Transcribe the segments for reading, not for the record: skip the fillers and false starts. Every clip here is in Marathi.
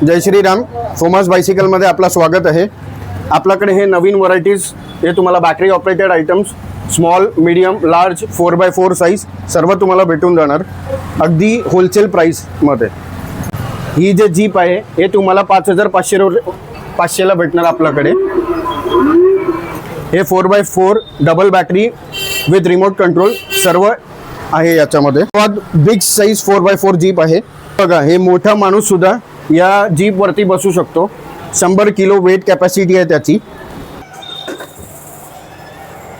जय श्रीराम. फोमास बायसिकलमध्ये आपलं स्वागत आहे. आपल्याकडे हे नवीन व्हरायटीज हे तुम्हाला battery operated items small, medium, large 4x4 size सर्व तुम्हाला भेटून जाणार अगदी होलसेल प्राईसमध्ये. ही जे जीप आहे हे तुम्हाला 5,500ला भेटणार आपल्याकडे. हे 4x4 double battery with remote control सर्व आहे याच्यामध्ये. बिग साईज 4x4 जीप आहे. बघा, हे मोठा माणूस सुद्धा या जीप वरती बसू शकतो. 100 किलो वेट कॅपॅसिटी आहे त्याची.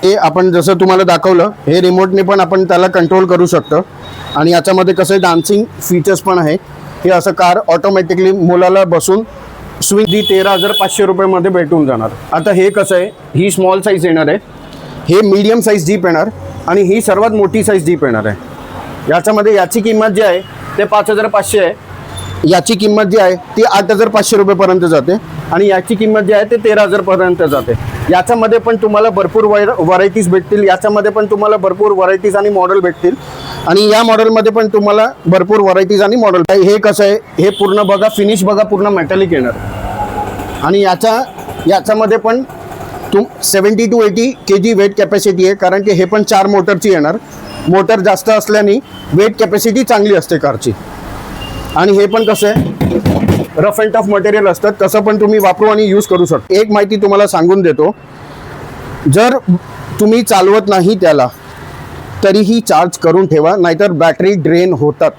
हे आपण जसं तुम्हाला दाखवलं हे रिमोटने पण आपण त्याला कंट्रोल करू शकतो. आणि याच्यामध्ये कसं डान्सिंग फीचर्स पण आहे. हे असं कार ऑटोमॅटिकली मुलाला बसून स्विंग 13,500 रुपयामध्ये भेटून जाणार. आता हे कसं आहे, ही स्मॉल साईज येणार आहे, हे मीडियम साईज जीप येणार आणि ही सर्वात मोठी साईज जीप येणार आहे. याच्यामध्ये याची किंमत जी आहे ते 5,500 आहे. याची किंमत जी आहे ती 8,500 रुपयेपर्यंत जाते आणि याची किंमत जी आहे ते 13,000 पर्यंत जाते. याच्यामध्ये पण तुम्हाला भरपूर व्हरायटीज भेटतील. याच्यामध्ये पण तुम्हाला भरपूर व्हरायटीज आणि मॉडेल भेटतील आणि या मॉडेलमध्ये पण तुम्हाला भरपूर व्हरायटीज आणि मॉडेल. हे कसं आहे, हे पूर्ण बघा, फिनिश बघा, पूर्ण मेटॅलिक येणार आणि याच्यामध्ये पण 70 to 80 kg वेट कॅपॅसिटी आहे. कारण की हे पण 4 मोटरची येणार. मोटर जास्त असल्याने वेट कॅपॅसिटी चांगली असते कारची. आणि हे पण कसं आहे, रफ अँड टफ मटेरियल असतं, तसं पण तुम्ही वापरू आणि यूज करू शकता. एक माहिती तुम्हाला सांगून देतो, जर तुम्ही चालवत नाही त्याला तरीही चार्ज करून ठेवा, नाहीतर बॅटरी ड्रेन होतात.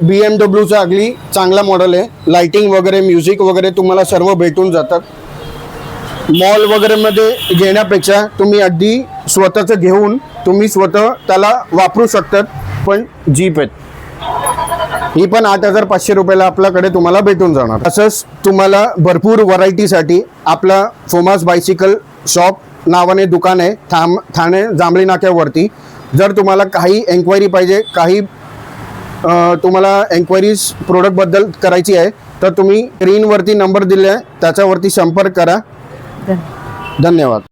BMWचा अगदी चांगला मॉडेल आहे. लाइटिंग वगैरे, म्युझिक वगैरे तुम्हाला सर्व भेटून जातात. मॉल वगैरेमध्ये घेण्यापेक्षा तुम्ही अगदी स्वतःचं घेऊन तुम्ही स्वतः त्याला वापरू शकतात. पण जीप आहेत ही पण 8,500 रुपयाला आपल्याकडे तुम्हाला भेटून जाणार. तसंच तुम्हाला भरपूर व्हरायटीसाठी आपला फोमास बायसिकल शॉप नावाने दुकान आहे ठाणे जांभळी नाक्यावरती. जर तुम्हाला काही एन्क्वायरी पाहिजे, काही तुम्हाला एन्क्वायरीज प्रोडक्टबद्दल करायची आहे तर तुम्ही स्क्रीनवरती नंबर दिले आहे त्याच्यावरती संपर्क करा. धन्यवाद.